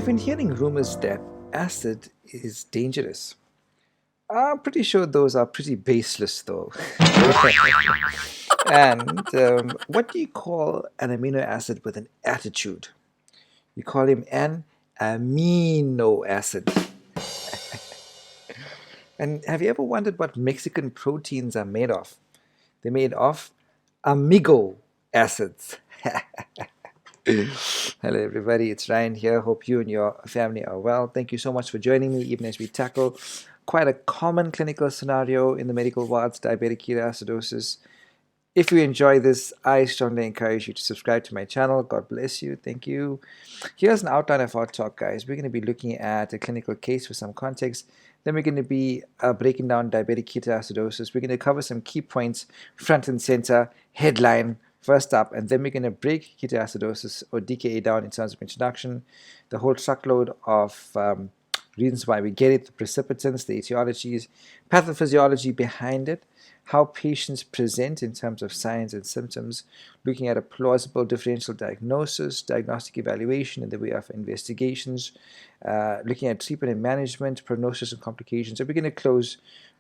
I've been hearing rumors that acid is dangerous. I'm pretty sure those are pretty baseless, though. And what do you call an amino acid with an attitude? You call him an amino acid. And have you ever wondered what Mexican proteins are made of? They're made of amigo acids. Hello, everybody. It's Ryan here. Hope you and your family are well. Thank you so much for joining me, even as we tackle quite a common clinical scenario in the medical wards, diabetic ketoacidosis. If you enjoy this, I strongly encourage you to subscribe to my channel. God bless you. Thank you. Here's an outline of our talk, guys. We're going to be looking at a clinical case for some context. Then we're going to be breaking down diabetic ketoacidosis. We're going to cover some key points, front and center, headline, first up, and then we're going to break ketoacidosis or DKA down in terms of introduction, the whole truckload of reasons why we get it, the precipitants, the etiologies, pathophysiology behind it, how patients present in terms of signs and symptoms, looking at a plausible differential diagnosis, diagnostic evaluation in the way of investigations, looking at treatment and management, prognosis and complications. So we're going to close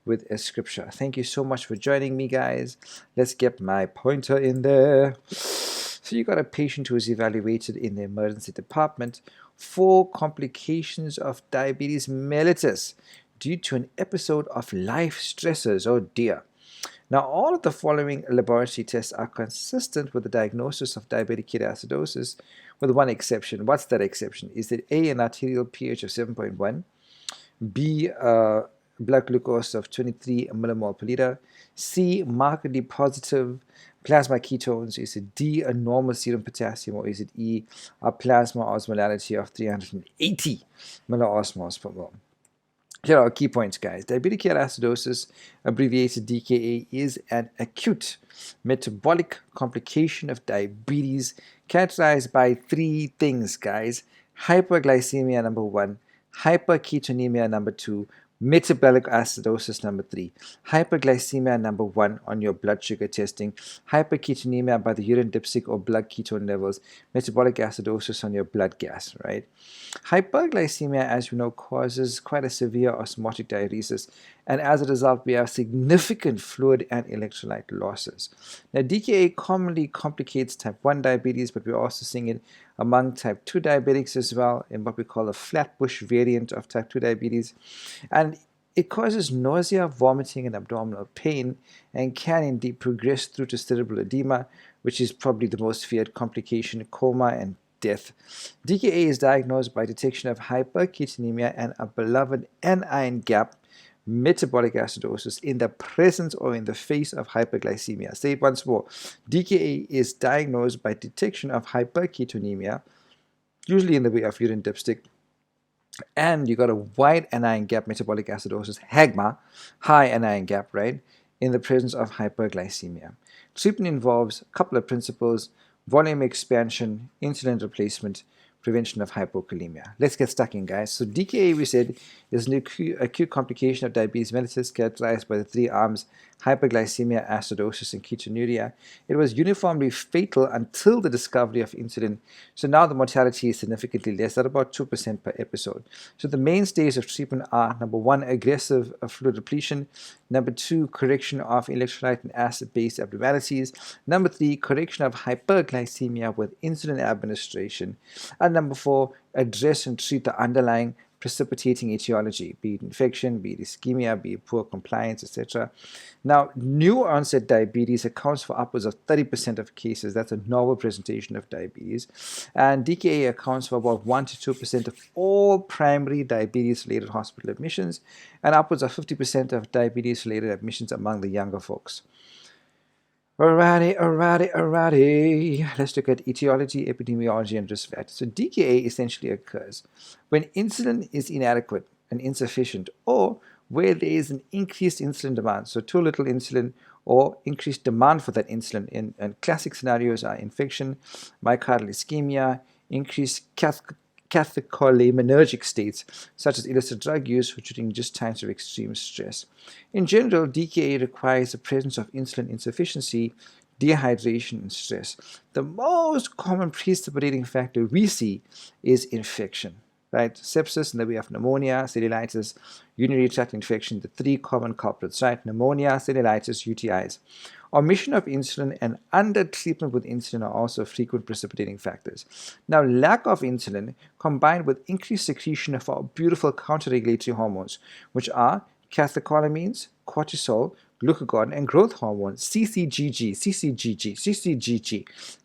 with a scripture. Thank you so much for joining me, guys. Let's get my pointer in there. So you got a patient who is evaluated in the emergency department for complications of diabetes mellitus due to an episode of life stressors. Oh dear. Now, all of the following laboratory tests are consistent with the diagnosis of diabetic ketoacidosis, with one exception. What's that exception? Is it A, an arterial pH of 7.1, B, blood glucose of 23 millimole per liter, C, markedly positive plasma ketones, is it D, a normal serum potassium, or is it E, a plasma osmolality of 380 milliosmoles per mole? Here are our key points, guys. Diabetic ketoacidosis, abbreviated DKA, is an acute metabolic complication of diabetes characterized by three things, guys. Hyperglycemia, number one. Hyperketonemia, number two. Metabolic acidosis, number three. Hyperglycemia, number one, on your blood sugar testing. Hyperketonemia by the urine dipstick or blood ketone levels. Metabolic acidosis on your blood gas, right? Hyperglycemia, as you know, causes quite a severe osmotic diuresis, and as a result, we have significant fluid and electrolyte losses. Now, DKA commonly complicates type 1 diabetes, but we're also seeing it among type 2 diabetics as well, in what we call a flatbush variant of type 2 diabetes. And it causes nausea, vomiting, and abdominal pain, and can indeed progress through to cerebral edema, which is probably the most feared complication, coma, and death. DKA is diagnosed by detection of hyperketonemia and a beloved anion gap metabolic acidosis in the presence or in the face of hyperglycemia. Say it once more. DKA is diagnosed by detection of hyperketonemia, usually in the way of urine dipstick, and you got a wide anion gap metabolic acidosis, HAGMA, high anion gap, right, in the presence of hyperglycemia. Treatment involves a couple of principles: volume expansion, insulin replacement, prevention of hypokalemia. Let's get stuck in, guys. So DKA, we said, is an acute complication of diabetes mellitus characterized by the three arms: hyperglycemia, acidosis, and ketonuria. It was uniformly fatal until the discovery of insulin. So now the mortality is significantly less, at about 2% per episode. So the mainstays of treatment are, number one, aggressive fluid depletion; number two, correction of electrolyte and acid-based abnormalities; number three, correction of hyperglycemia with insulin administration; and number four, address and treat the underlying precipitating etiology, be it infection, be it ischemia, be it poor compliance, etc. Now, new onset diabetes accounts for upwards of 30% of cases. That's a novel presentation of diabetes. And DKA accounts for about 1 to 2% of all primary diabetes-related hospital admissions, and upwards of 50% of diabetes-related admissions among the younger folks. Alrighty. Let's look at etiology, epidemiology, and risk factors. So DKA essentially occurs when insulin is inadequate and insufficient, or where there is an increased insulin demand, so too little insulin or increased demand for that insulin. And classic scenarios are infection, myocardial ischemia, increased cathecholaminergic states, such as illicit drug use, during just times of extreme stress. In general, DKA requires the presence of insulin insufficiency, dehydration, and stress. The most common precipitating factor we see is infection. right? Sepsis, and then we have pneumonia, cellulitis, urinary tract infection, the three common culprits, right? Pneumonia, cellulitis, UTIs. Omission of insulin and under-treatment with insulin are also frequent precipitating factors. Now, lack of insulin combined with increased secretion of our beautiful counter-regulatory hormones, which are catecholamines, cortisol, glucagon, and growth hormone, CCGG.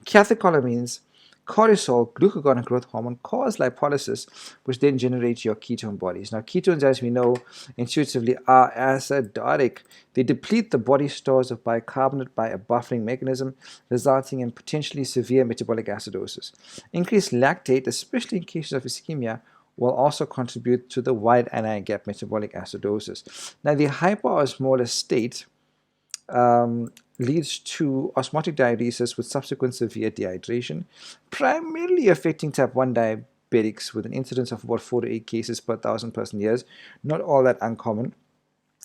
Catecholamines, cortisol, glucagon, and growth hormone cause lipolysis, which then generates your ketone bodies. Now, ketones, as we know intuitively, are acidotic. They deplete the body stores of bicarbonate by a buffering mechanism, resulting in potentially severe metabolic acidosis. Increased lactate, especially in cases of ischemia, will also contribute to the wide anion gap metabolic acidosis. Now, the hyperosmolar state leads to osmotic diuresis with subsequent severe dehydration, primarily affecting type 1 diabetics with an incidence of about 4 to 8 cases per 1,000 person years, not all that uncommon.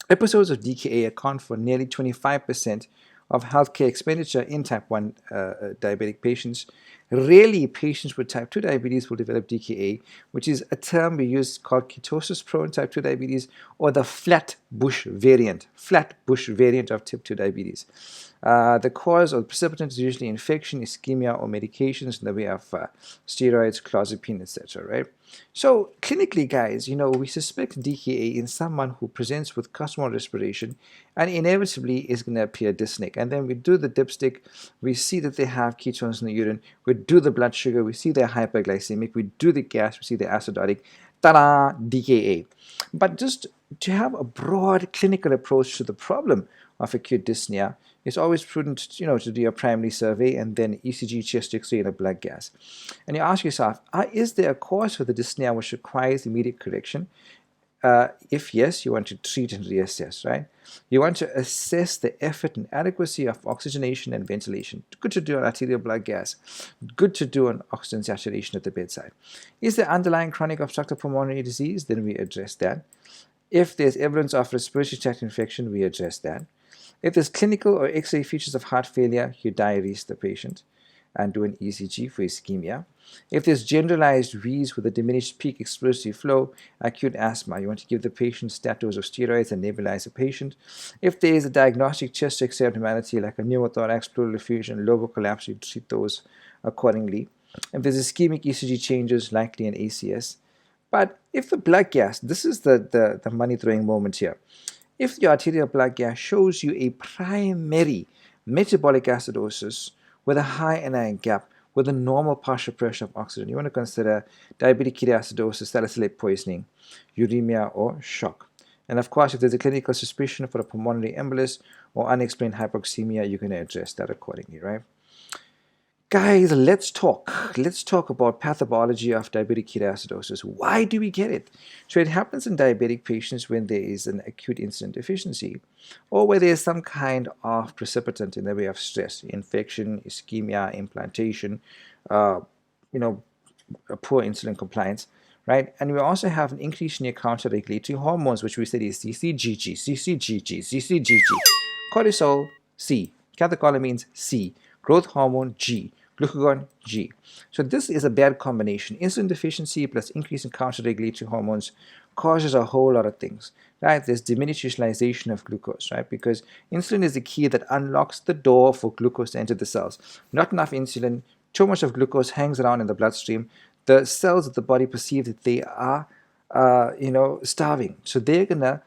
Episodes of DKA account for nearly 25% of healthcare expenditure in type 1 diabetic patients. Rarely, patients with type 2 diabetes will develop DKA, which is a term we use called ketosis-prone type 2 diabetes, or the flat bush variant of type 2 diabetes. The cause or precipitant is usually infection, ischemia, or medications, and then we have steroids, clozapine, etc., right? So clinically, guys, we suspect DKA in someone who presents with customary respiration and inevitably is going to appear dyspneic. And then we do the dipstick, we see that they have ketones in the urine, we do the blood sugar, we see they're hyperglycemic, we do the gas, we see they're acidotic, ta-da, DKA. But just to have a broad clinical approach to the problem of acute dyspnea, it's always prudent, to do a primary survey and then ECG, chest X-ray, and a blood gas. And you ask yourself, is there a cause for the dyspnea which requires immediate correction? If yes, you want to treat and reassess, right? You want to assess the effort and adequacy of oxygenation and ventilation. Good to do an arterial blood gas. Good to do an oxygen saturation at the bedside. Is there underlying chronic obstructive pulmonary disease? Then we address that. If there's evidence of respiratory tract infection, we address that. If there's clinical or X-ray features of heart failure, you diurese the patient and do an ECG for ischemia. If there's generalized wheeze with a diminished peak expiratory flow, acute asthma, you want to give the patient status of steroids and nebulize the patient. If there is a diagnostic chest X-ray abnormality like a pneumothorax, pleural effusion, lobar collapse, you treat those accordingly. If there's ischemic ECG changes, likely an ACS. But if the blood gas, this is the money-throwing moment here. If your arterial blood gas shows you a primary metabolic acidosis with a high anion gap with a normal partial pressure of oxygen, you want to consider diabetic ketoacidosis, salicylate poisoning, uremia, or shock. And of course, if there's a clinical suspicion for a pulmonary embolus or unexplained hypoxemia, you're going to address that accordingly, right? Guys, let's talk about pathobiology of diabetic ketoacidosis. Why do we get it? So it happens in diabetic patients when there is an acute insulin deficiency or where there is some kind of precipitant in the way of stress, infection, ischemia, implantation, a poor insulin compliance, right? And we also have an increase in your counter-regulatory hormones, which we said is CCGG, cortisol, C, catecholamines, C, growth hormone, G, glucagon, G. So this is a bad combination. Insulin deficiency plus increase in counter-regulatory hormones causes a whole lot of things, right? There's diminished utilization of glucose, right? Because insulin is the key that unlocks the door for glucose to enter the cells. Not enough insulin, too much of glucose hangs around in the bloodstream. The cells of the body perceive that they are, starving. So they're going to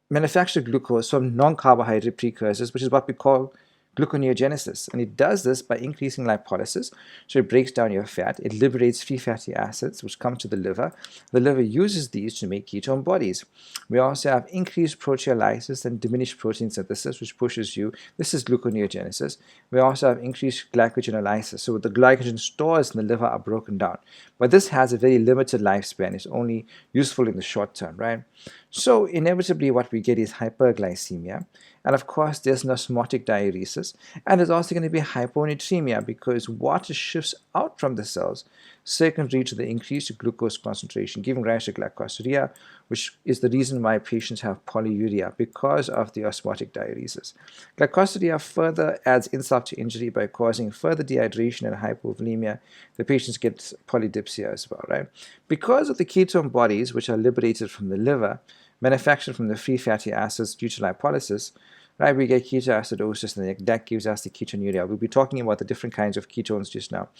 manufacture glucose from non-carbohydrate precursors, which is what we call gluconeogenesis, and it does this by increasing lipolysis. So it breaks down your fat, it liberates free fatty acids which come to the liver. The liver uses these to make ketone bodies. We also have increased proteolysis and diminished protein synthesis, which pushes you, this is gluconeogenesis. We also have increased glycogenolysis, so the glycogen stores in the liver are broken down, but this has a very limited lifespan. It's only useful in the short term, right? So inevitably what we get is hyperglycemia, And of course, there's osmotic diuresis. And there's also going to be hyponatremia because water shifts out from the cells secondary to the increased glucose concentration, giving rise to glycosuria, which is the reason why patients have polyuria because of the osmotic diuresis. Glycosuria further adds insult to injury by causing further dehydration and hypovolemia. The patients get polydipsia as well, right? Because of the ketone bodies, which are liberated from the liver, manufactured from the free fatty acids due to lipolysis, right, we get ketoacidosis, and that gives us the ketonuria. We'll be talking about the different kinds of ketones just now.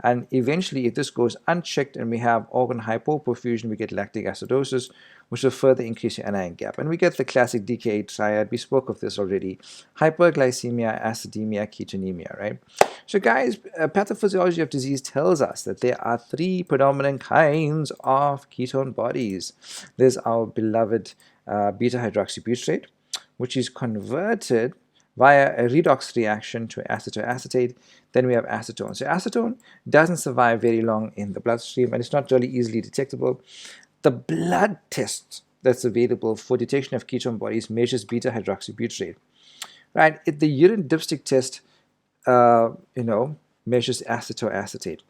And eventually, if this goes unchecked and we have organ hypoperfusion, we get lactic acidosis, which will further increase your anion gap. And we get the classic DKA triad. We spoke of this already. Hyperglycemia, acidemia, ketonemia, right? So guys, pathophysiology of disease tells us that there are three predominant kinds of ketone bodies. There's our beloved beta-hydroxybutyrate, which is converted via a redox reaction to acetoacetate. Then we have acetone. So acetone doesn't survive very long in the bloodstream, and it's not really easily detectable. The blood test that's available for detection of ketone bodies measures beta-hydroxybutyrate. Right? The urine dipstick test, measures acetoacetate.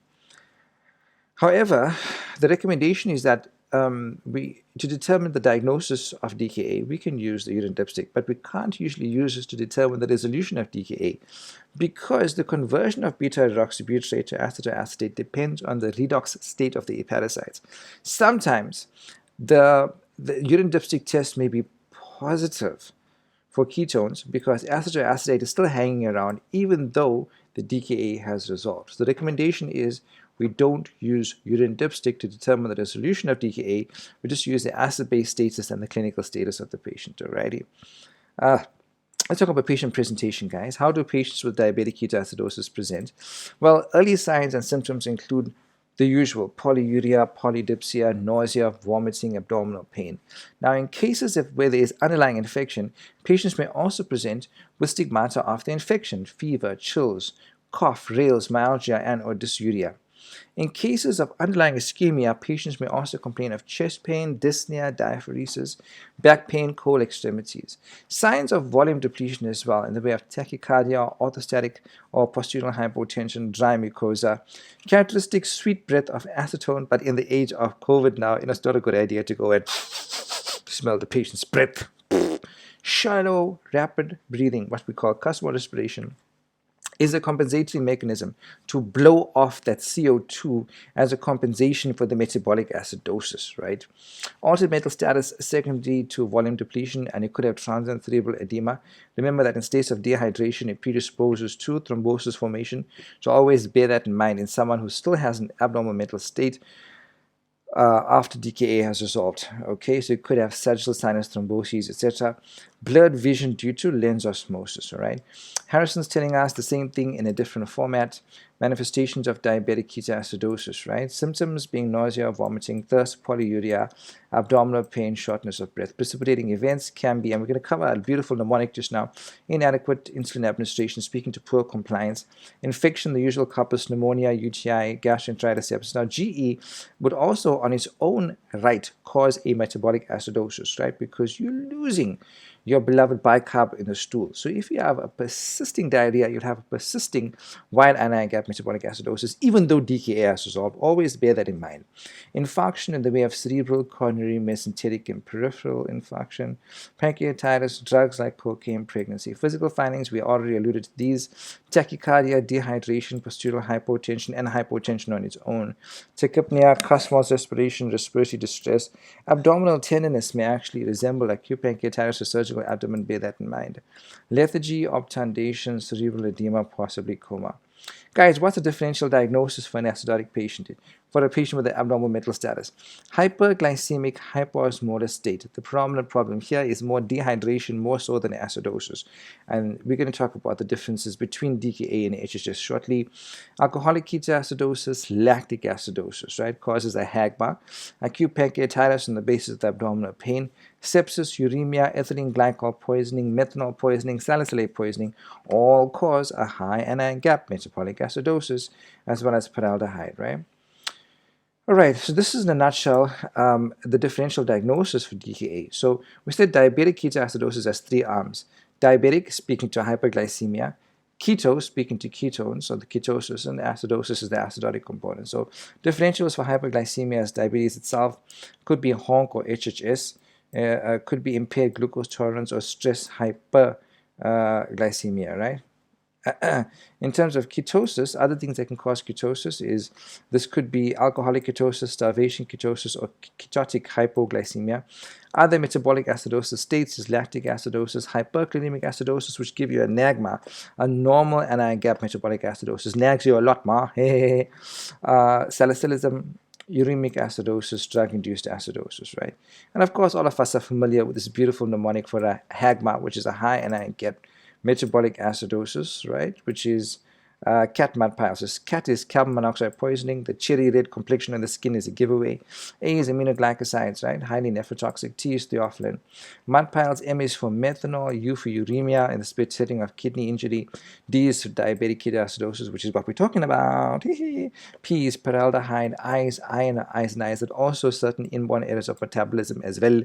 However, the recommendation is that to determine the diagnosis of DKA, we can use the urine dipstick, but we can't usually use this to determine the resolution of DKA because the conversion of beta-hydroxybutyrate to acetoacetate depends on the redox state of the hepatocytes. Sometimes the urine dipstick test may be positive for ketones because acetoacetate is still hanging around even though the DKA has resolved. So the recommendation is we don't use urine dipstick to determine the resolution of DKA. We just use the acid-base status and the clinical status of the patient. Alrighty. Let's talk about patient presentation, guys. How do patients with diabetic ketoacidosis present? Well, early signs and symptoms include the usual polyuria, polydipsia, nausea, vomiting, abdominal pain. Now, in cases where there is underlying infection, patients may also present with stigmata after infection, fever, chills, cough, rales, myalgia, and or dysuria. In cases of underlying ischemia, patients may also complain of chest pain, dyspnea, diaphoresis, back pain, cold extremities. Signs of volume depletion as well in the way of tachycardia, orthostatic or postural hypotension, dry mucosa. Characteristic sweet breath of acetone, but in the age of COVID now, it's not a good idea to go and smell the patient's breath. Shallow, rapid breathing, what we call cuspal respiration, is a compensatory mechanism to blow off that CO2 as a compensation for the metabolic acidosis, right? Altered mental status secondary to volume depletion, and it could have transient cerebral edema. Remember that in states of dehydration, it predisposes to thrombosis formation. So always bear that in mind in someone who still has an abnormal mental state after DKA has resolved. Okay, so you could have sagittal sinus thrombosis, etc. Blurred vision due to lens osmosis. All right, Harrison's telling us the same thing in a different format. Manifestations of diabetic ketoacidosis, right? Symptoms being nausea, vomiting, thirst, polyuria, abdominal pain, shortness of breath. Precipitating events can be, and we're going to cover a beautiful mnemonic just now, inadequate insulin administration, speaking to poor compliance, infection, the usual culprits, pneumonia, UTI, gastroenteritis, sepsis. Now, GE would also on its own right cause a metabolic acidosis, right? Because you're losing your beloved bicarb in the stool. So if you have a persisting diarrhea, you'll have a persisting wide anion gap metabolic acidosis, even though DKA has resolved. Always bear that in mind. Infarction in the way of cerebral, coronary, mesenteric, and peripheral infarction, pancreatitis, drugs like cocaine, pregnancy. Physical findings, we already alluded to these. Tachycardia, dehydration, postural hypotension, and hypotension on its own. Tachypnea, cuspal respiration, respiratory distress. Abdominal tenderness may actually resemble acute pancreatitis or surgical abdomen, bear that in mind. Lethargy, obtundation, cerebral edema, possibly coma. Guys, what's a differential diagnosis for an acidotic patient? For a patient with an abnormal mental status? Hyperglycemic hyperosmolar state. The prominent problem here is more dehydration, more so than acidosis. And we're going to talk about the differences between DKA and HHS shortly. Alcoholic ketoacidosis, lactic acidosis, right? Causes a HAG-mark. Acute pancreatitis on the basis of the abdominal pain. Sepsis, uremia, ethylene glycol poisoning, methanol poisoning, salicylate poisoning all cause a high anion gap metabolic acidosis as well as formaldehyde, right? All right, so this is in a nutshell the differential diagnosis for DKA. So we said diabetic ketoacidosis has three arms: Diabetic, speaking to hyperglycemia. Keto, speaking to ketones, so the ketosis, and acidosis is the acidotic component. So differentials for hyperglycemia as diabetes itself could be HONC or HHS, could be impaired glucose tolerance or stress hyperglycemia, right? In terms of ketosis, other things that can cause ketosis is this could be alcoholic ketosis, starvation ketosis, or ketotic hypoglycemia. Other metabolic acidosis states is lactic acidosis, hyperkalemic acidosis, which give you a NAGMA, a normal anion gap metabolic acidosis. Nags you a lot, ma. Salicylism, uremic acidosis, drug-induced acidosis, right? And of course, all of us are familiar with this beautiful mnemonic for a HAGMA, which is a high anion gap metabolic acidosis, right, which is cat MUDPILES. So cat is carbon monoxide poisoning. The cherry red complexion on the skin is a giveaway. A is aminoglycosides, right, highly nephrotoxic. T is theophylline. MUDPILES. M is for methanol. U for uremia in the split setting of kidney injury. D is for diabetic ketoacidosis, which is what we're talking about. P is paraldehyde. I is iron or isoniazid, also certain inborn errors of metabolism as well.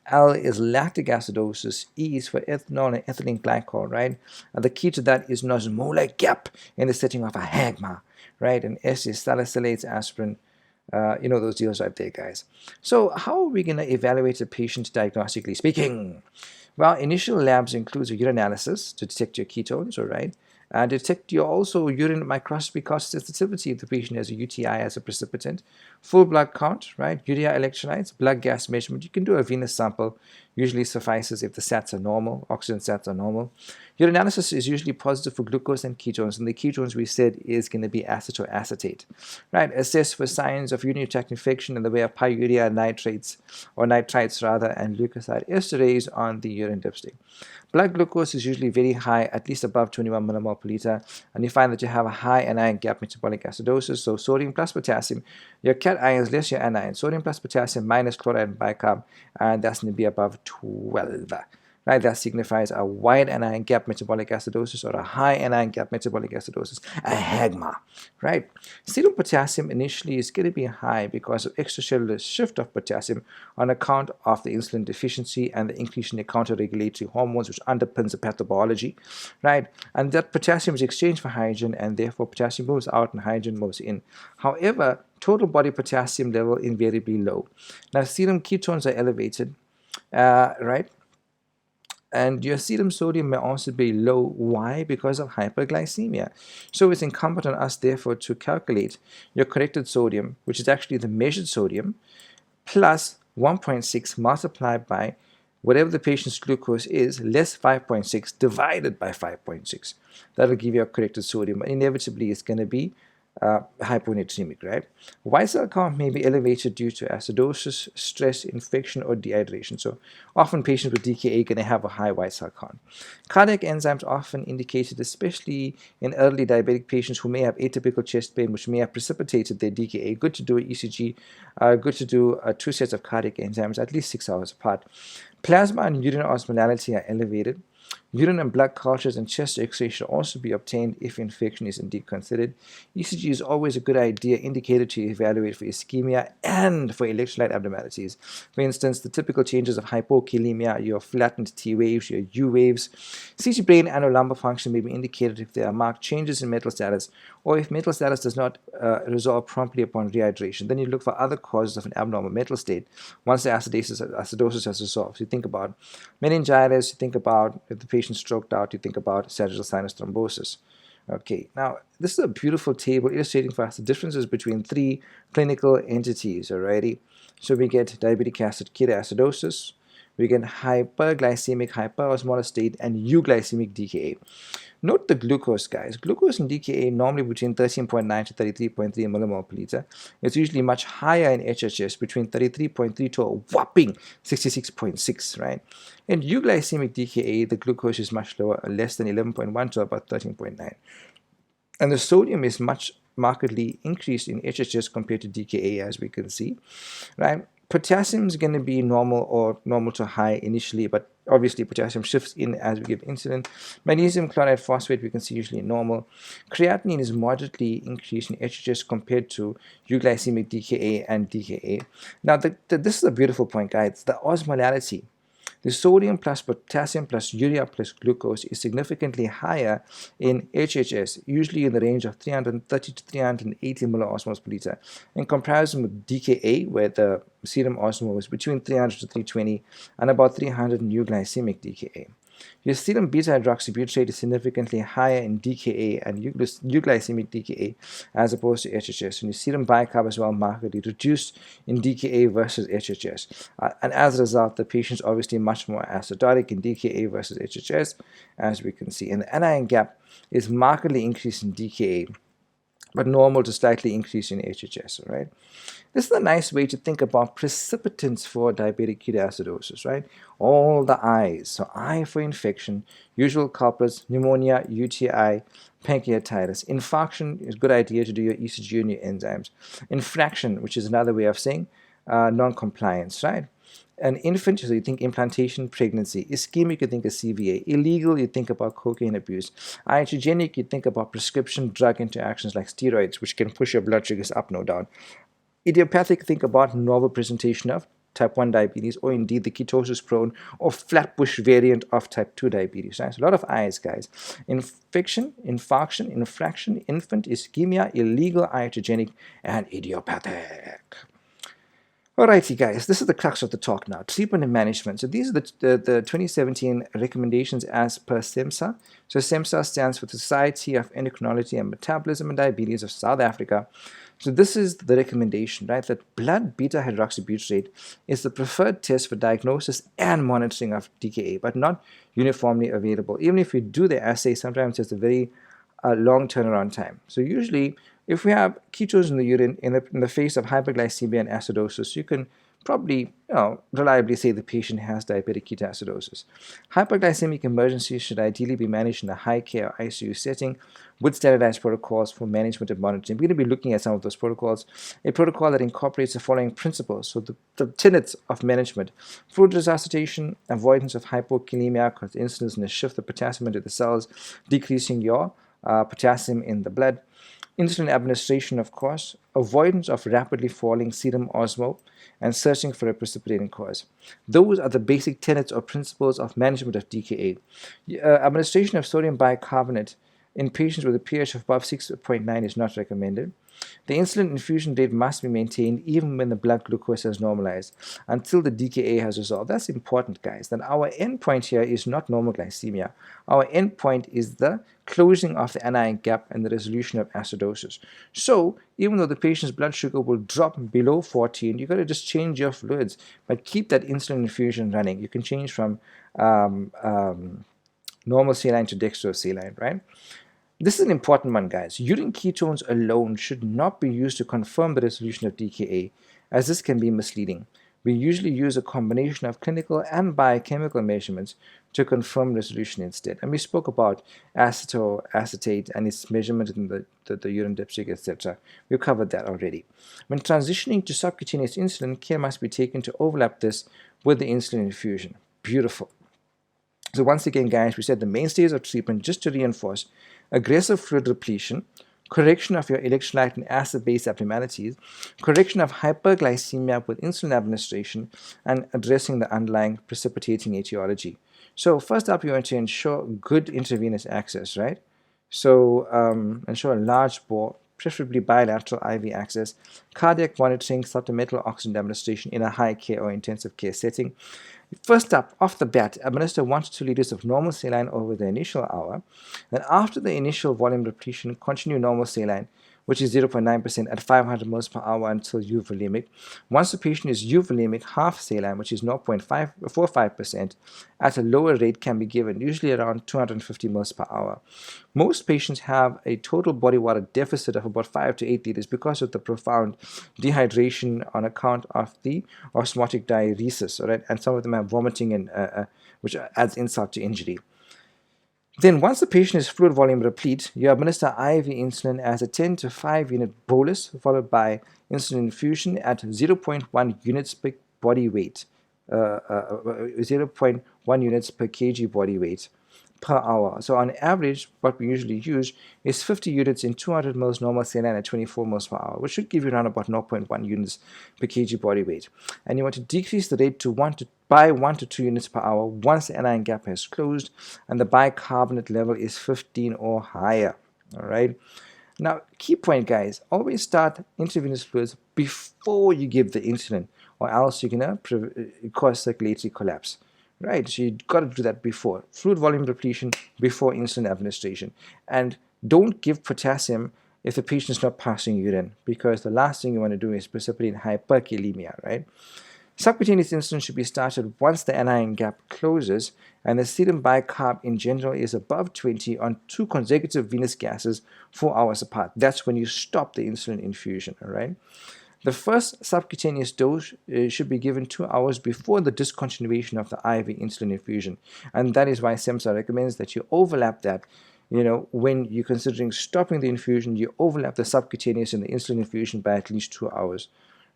L is lactic acidosis. E is for ethanol and ethylene glycol, right? And the key to that is osmolar gap in the setting of a HAGMA, right? And S is salicylates, aspirin, you know those deals right there, guys. So how are we going to evaluate a patient diagnostically speaking? Well, initial labs includes a urinalysis to detect your ketones, all right? Detect your also urine microscopy cost sensitivity if the patient has a UTI as a precipitant. Full blood count, right? Urea electrolytes, blood gas measurement. You can do a venous sample. Usually suffices if the SATs are normal, oxygen SATs are normal. Urinalysis is usually positive for glucose and ketones, and the ketones we said is going to be acetoacetate. Right? Assess for signs of urinary tract infection in the way of pyuria, nitrates, or nitrites rather, and leukocyte esterase on the urine dipstick. Blood glucose is usually very high, at least above 21 millimole per liter, and you find that you have a high anion gap metabolic acidosis, so sodium plus potassium, your cation ions less your anion, sodium plus potassium minus chloride and bicarb, and that's going to be above 12. Right, that signifies a wide anion gap metabolic acidosis or a high anion gap metabolic acidosis, a HAGMA. Right, serum potassium initially is going to be high because of extracellular shift of potassium on account of the insulin deficiency and the increase in the counter-regulatory hormones, which underpins the pathobiology. Right, and that potassium is exchanged for hydrogen, and therefore potassium moves out and hydrogen moves in. However, total body potassium level invariably low. Now, serum ketones are elevated, right? And your serum sodium may also be low. Why? Because of hyperglycemia. So it's incumbent on us, therefore, to calculate your corrected sodium, which is actually the measured sodium, plus 1.6 multiplied by whatever the patient's glucose is, less 5.6 divided by 5.6. That'll give you a corrected sodium. But inevitably, it's going to be hyponatremic, right? White cell count may be elevated due to acidosis, stress, infection, or dehydration. So often patients with DKA are going to have a high white cell count. Cardiac enzymes often indicated, especially in early diabetic patients who may have atypical chest pain, which may have precipitated their DKA. Good to do an ECG, good to do 2 sets of cardiac enzymes, at least 6 hours apart. Plasma and urine osmolality are elevated. Urine and blood cultures and chest X-ray should also be obtained if infection is indeed considered. ECG is always a good idea indicator to evaluate for ischemia and for electrolyte abnormalities. For instance, the typical changes of hypokalemia, your flattened T waves, your U waves. CT brain annulumbar function may be indicated if there are marked changes in mental status, or if mental status does not resolve promptly upon rehydration. Then you look for other causes of an abnormal mental state once the acidosis has resolved. So you think about meningitis, you think about if the patient stroked out, you think about sagittal sinus thrombosis. Okay, now this is a beautiful table illustrating for us the differences between 3 clinical entities, alrighty? So we get diabetic ketoacidosis, we get hyperglycemic hyperosmolar state, and euglycemic DKA. Note the glucose, guys. Glucose in DKA normally between 13.9 to 33.3 millimole per liter. It's usually much higher in HHS, between 33.3 to a whopping 66.6, right? In euglycemic DKA, the glucose is much lower, less than 11.1 to about 13.9. And the sodium is much markedly increased in HHS compared to DKA, as we can see, right? Potassium is going to be normal or normal to high initially, but obviously potassium shifts in as we give insulin. Magnesium chloride phosphate we can see usually normal. Creatinine is moderately increased in HHS compared to euglycemic DKA and DKA. Now this is a beautiful point, guys. The osmolality, The sodium plus potassium plus urea plus glucose is significantly higher in HHS, usually in the range of 330 to 380 milliosmoles per liter, in comparison with DKA, where the serum osmol was between 300 to 320 and about 300 in euglycemic DKA. Your serum beta-hydroxybutyrate is significantly higher in DKA and euglycemic DKA as opposed to HHS, and your serum bicarb is well markedly reduced in DKA versus HHS. And as a result, the patient's obviously much more acidotic in DKA versus HHS, as we can see. And the anion gap is markedly increased in DKA, but normal to slightly increase in HHS, right? This is a nice way to think about precipitants for diabetic ketoacidosis, right? All the I's. So I for infection, usual culprits, pneumonia, UTI, pancreatitis. Infarction is a good idea to do your ECG and your enzymes. Infraction, which is another way of saying non-compliance, right? An infant, so you think implantation, pregnancy. Ischemic, you think of CVA. Illegal, you think about cocaine abuse. Iatrogenic, you think about prescription drug interactions like steroids, which can push your blood sugars up, no doubt. Idiopathic, think about novel presentation of type 1 diabetes, or indeed the ketosis-prone or flatbush variant of type 2 diabetes. Right? So a lot of I's, guys. Infection, infarction, infraction, infant, ischemia, illegal, iatrogenic, and idiopathic. Alrighty, guys, this is the crux of the talk now. Treatment and management. So these are the 2017 recommendations as per SEMDSA. So SEMDSA stands for the Society of Endocrinology and Metabolism and Diabetes of South Africa. So this is the recommendation, right, that blood beta-hydroxybutyrate is the preferred test for diagnosis and monitoring of DKA, but not uniformly available. Even if you do the assay, sometimes it's a very long turnaround time. So usually, if we have ketones in the urine in the face of hyperglycemia and acidosis, you can probably reliably say the patient has diabetic ketoacidosis. Hyperglycemic emergencies should ideally be managed in a high care ICU setting with standardized protocols for management and monitoring. We're going to be looking at some of those protocols. A protocol that incorporates the following principles. So the tenets of management: fluid resuscitation, avoidance of hypokalemia because insulin is going to shift the potassium into the cells, decreasing your potassium in the blood. Insulin administration, of course, avoidance of rapidly falling serum osmol, and searching for a precipitating cause. Those are the basic tenets or principles of management of DKA. Administration of sodium bicarbonate in patients with a pH of above 6.9 is not recommended. The insulin infusion rate must be maintained even when the blood glucose has normalized until the DKA has resolved. That's important, guys. That our endpoint here is not normal glycemia. Our endpoint is the closing of the anion gap and the resolution of acidosis. So even though the patient's blood sugar will drop below 14, you got to just change your fluids, but keep that insulin infusion running. You can change from normal saline to dextrosaline, right? This is an important one, guys. Urine ketones alone should not be used to confirm the resolution of DKA, as this can be misleading. We usually use a combination of clinical and biochemical measurements to confirm resolution instead. And we spoke about acetate and its measurement in the urine dipstick, etc. We covered that already. When transitioning to subcutaneous insulin, care must be taken to overlap this with the insulin infusion. Beautiful. So once again, guys, we said the mainstays of treatment, just to reinforce: aggressive fluid repletion, correction of your electrolyte and acid-base abnormalities, correction of hyperglycemia with insulin administration, and addressing the underlying precipitating etiology. So first up, you want to ensure good intravenous access, right? So ensure a large bore, preferably bilateral IV access, cardiac monitoring, supplemental oxygen administration in a high care or intensive care setting. First up, off the bat, administer 1 to 2 liters of normal saline over the initial hour. Then after the initial volume repletion, continue normal saline, which is 0.9% at 500 ml per hour until euvolemic. Once the patient is euvolemic, half saline, which is 0.45%, at a lower rate can be given, usually around 250 ml per hour. Most patients have a total body water deficit of about 5 to 8 liters because of the profound dehydration on account of the osmotic diuresis, all right? And some of them have vomiting, and which adds insult to injury. Then once the patient is fluid volume replete, you administer IV insulin as a 10 to 5 unit bolus, followed by insulin infusion at 0.1 units per body weight, 0.1 units per kg body weight per hour. So on average, what we usually use is 50 units in 200 mils normal saline at 24 mils per hour, which should give you around about 0.1 units per kg body weight. And you want to decrease the rate to by 1 to 2 units per hour once the anion gap has closed and the bicarbonate level is 15 or higher. All right. Now, key point, guys, always start intravenous fluids before you give the insulin, or else you're going to cause circulatory collapse. Right, so you've got to do that before. Fluid volume depletion before insulin administration. And don't give potassium if the patient is not passing urine, because the last thing you want to do is precipitate hyperkalemia, right? Subcutaneous insulin should be started once the anion gap closes and the serum bicarb in general is above 20 on 2 consecutive venous gases 4 hours apart. That's when you stop the insulin infusion, all right? The first subcutaneous dose should be given 2 hours before the discontinuation of the IV insulin infusion. And that is why SEMDSA recommends that you overlap that. When you're considering stopping the infusion, you overlap the subcutaneous and the insulin infusion by at least 2 hours,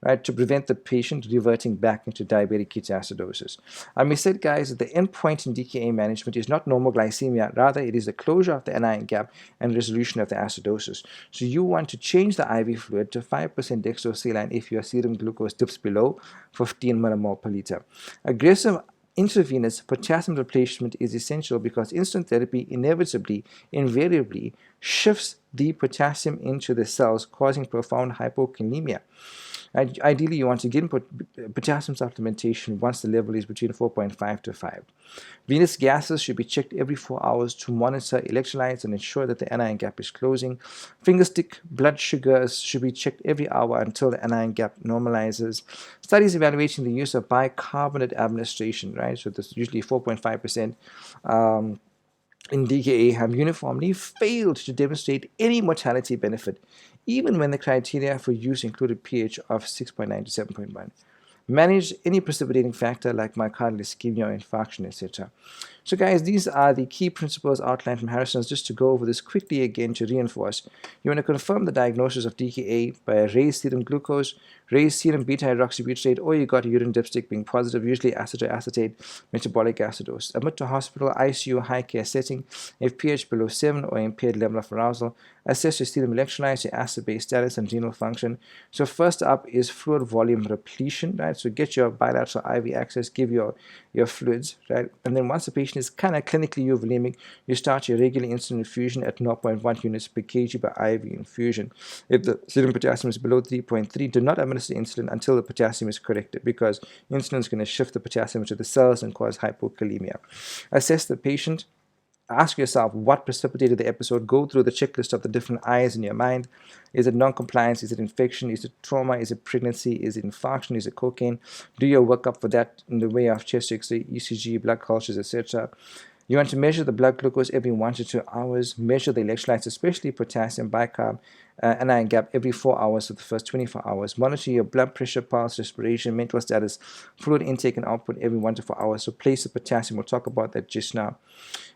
right, to prevent the patient reverting back into diabetic ketoacidosis. And we said, guys, that the end point in DKA management is not normal glycemia, rather it is the closure of the anion gap and resolution of the acidosis. So you want to change the IV fluid to 5% dextrosaline if your serum glucose dips below 15 millimole per liter. Aggressive intravenous potassium replacement is essential because insulin therapy invariably shifts the potassium into the cells, causing profound hypokalemia. Ideally, you want to give potassium supplementation once the level is between 4.5 to 5. Venous gases should be checked every 4 hours to monitor electrolytes and ensure that the anion gap is closing. Fingerstick blood sugars should be checked every hour until the anion gap normalizes. Studies evaluating the use of bicarbonate administration, right? So this is usually 4.5%. In DKA have uniformly failed to demonstrate any mortality benefit, even when the criteria for use included pH of 6.9 to 7.1. Manage any precipitating factor like myocardial ischemia or infarction, etc. So guys, these are the key principles outlined from Harrison's. Just to go over this quickly again to reinforce, you want to confirm the diagnosis of DKA by a raised serum glucose, raised serum beta-hydroxybutyrate, or you got a urine dipstick being positive, usually acetoacetate, metabolic acidosis. Admit to hospital, ICU, high care setting if pH below 7 or impaired level of arousal. Assess your serum electrolytes, your acid-base status, and renal function. So first up is fluid volume repletion, right? So get your bilateral IV access, give your fluids, right? And then once the patient is kind of clinically euvolemic, you start your regular insulin infusion at 0.1 units per kg by IV infusion. If the serum potassium is below 3.3, do not administer insulin until the potassium is corrected, because insulin is going to shift the potassium to the cells and cause hypokalemia. Assess the patient. Ask yourself what precipitated the episode. Go through the checklist of the different I's in your mind. Is it non-compliance? Is it infection? Is it trauma? Is it pregnancy? Is it infarction? Is it cocaine? Do your workup for that in the way of chest X-ray, ECG, blood cultures, etc. You want to measure the blood glucose every 1 to 2 hours. Measure the electrolytes, especially potassium, bicarb, anion gap every 4 hours for the first 24 hours. Monitor your blood pressure, pulse, respiration, mental status, fluid intake and output every 1 to 4 hours. Replace the potassium. We'll talk about that just now.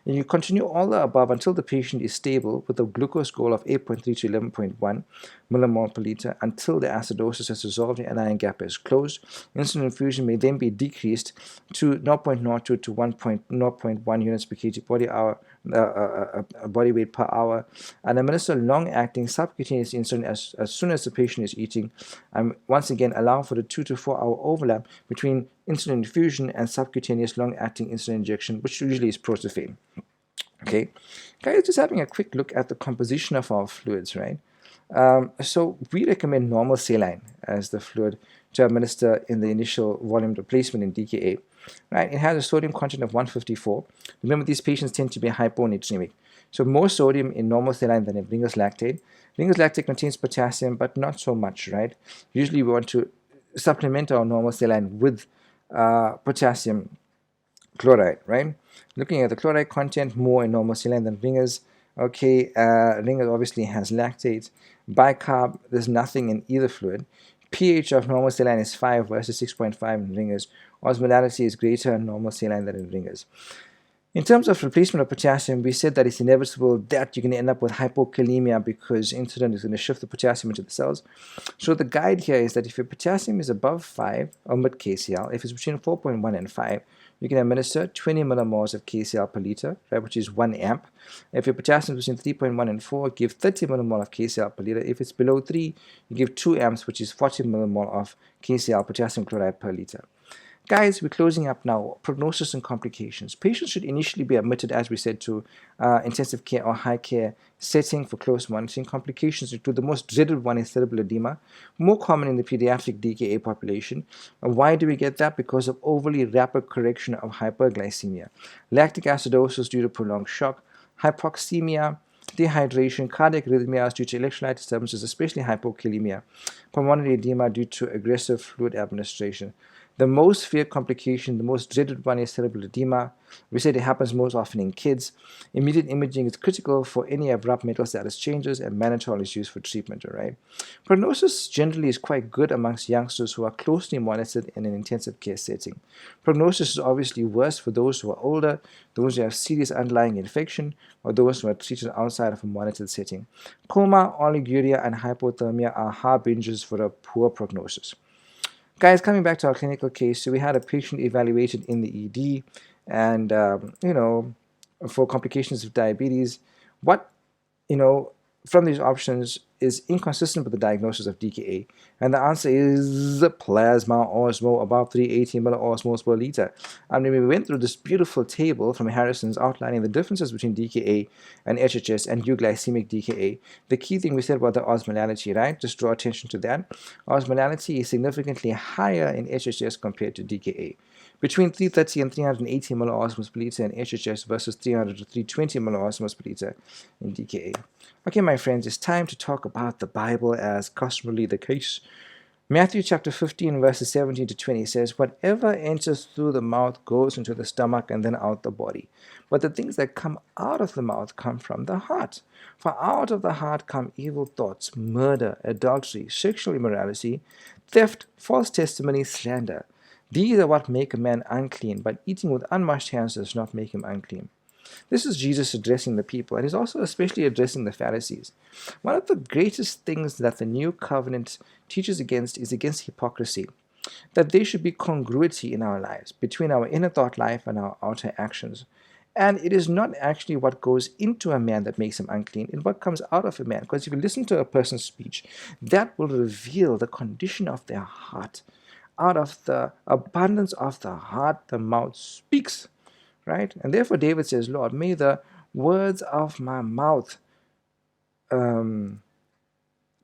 And you continue all the above until the patient is stable with a glucose goal of 8.3 to 11.1 millimole per liter until the acidosis has resolved and anion gap is closed. Insulin infusion may then be decreased to 0.02 to 1.01 units per kg body weight per hour, and administer long-acting subcutaneous insulin as soon as the patient is eating. Once again, allow for the 2 to 4 hour overlap between insulin infusion and subcutaneous long-acting insulin injection, which usually is protophane. Okay, guys, just having a quick look at the composition of our fluids, right? So we recommend normal saline as the fluid to administer in the initial volume replacement in DKA. Right, it has a sodium content of 154. Remember, these patients tend to be hyponatremic. So more sodium in normal saline than in Ringer's lactate. Ringer's lactate contains potassium, but not so much, right? Usually we want to supplement our normal saline with potassium chloride, right? Looking at the chloride content, more in normal saline than Ringer's. Okay, Ringer's obviously has lactate. Bicarb, there's nothing in either fluid. pH of normal saline is 5 versus 6.5 in Ringer's. Osmolality is greater in normal saline than in Ringer's. In terms of replacement of potassium, we said that it's inevitable that you're going to end up with hypokalemia because insulin is going to shift the potassium into the cells. So the guide here is that if your potassium is above 5, or mid-KCl, if it's between 4.1 and 5, you can administer 20 millimoles of KCl per liter, right, which is 1 amp. If your potassium is between 3.1 and 4, give 30 millimole of KCl per liter. If it's below 3, you give 2 amps, which is 40 millimole of KCl, potassium chloride per liter. Guys, we're closing up now. Prognosis and complications. Patients should initially be admitted, as we said, to intensive care or high care setting for close monitoring. Complications include the most dreaded one is cerebral edema, more common in the pediatric DKA population. And why do we get that? Because of overly rapid correction of hyperglycemia. Lactic acidosis due to prolonged shock, hypoxemia, dehydration, cardiac arrhythmias due to electrolyte disturbances, especially hypokalemia, pulmonary edema due to aggressive fluid administration. The most severe complication, the most dreaded one is cerebral edema. We said it happens most often in kids. Immediate imaging is critical for any abrupt mental status changes, and mannitol is used for treatment, all right? Prognosis generally is quite good amongst youngsters who are closely monitored in an intensive care setting. Prognosis is obviously worse for those who are older, those who have serious underlying infection, or those who are treated outside of a monitored setting. Coma, oliguria, and hypothermia are harbingers for a poor prognosis. Guys, coming back to our clinical case, so we had a patient evaluated in the ED, and for complications of diabetes. What from these options is inconsistent with the diagnosis of DKA? And the answer is plasma osmo above 380 milliosmoles per liter. And we went through this beautiful table from Harrison's outlining the differences between DKA and HHS and euglycemic DKA. The key thing we said about the osmolality, right? Just draw attention to that. Osmolality is significantly higher in HHS compared to DKA. Between 330 and 380 milliosmoles per liter in HHS versus 300 to 320 milliosmoles per liter in DKA. Okay, my friends, it's time to talk about the Bible as customarily the case. Matthew chapter 15 verses 17 to 20 says, "Whatever enters through the mouth goes into the stomach and then out the body. But the things that come out of the mouth come from the heart. For out of the heart come evil thoughts, murder, adultery, sexual immorality, theft, false testimony, slander. These are what make a man unclean, but eating with unwashed hands does not make him unclean." This is Jesus addressing the people, and he's also especially addressing the Pharisees. One of the greatest things that the new covenant teaches against is against hypocrisy, that there should be congruity in our lives between our inner thought life and our outer actions. And it is not actually what goes into a man that makes him unclean, it's what comes out of a man. Because if you listen to a person's speech, that will reveal the condition of their heart. Out of the abundance of the heart, the mouth speaks. Right? And therefore David says, Lord, may the words of my mouth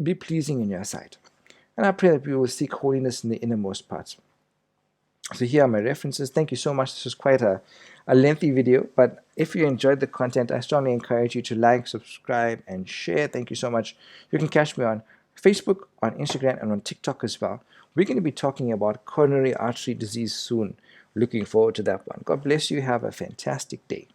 be pleasing in your sight. And I pray that we will seek holiness in the innermost parts. So here are my references. Thank you so much. This was quite a lengthy video, but if you enjoyed the content, I strongly encourage you to like, subscribe, and share. Thank you so much. You can catch me on Facebook, on Instagram, and on TikTok as well. We're going to be talking about coronary artery disease soon. Looking forward to that one. God bless you. Have a fantastic day.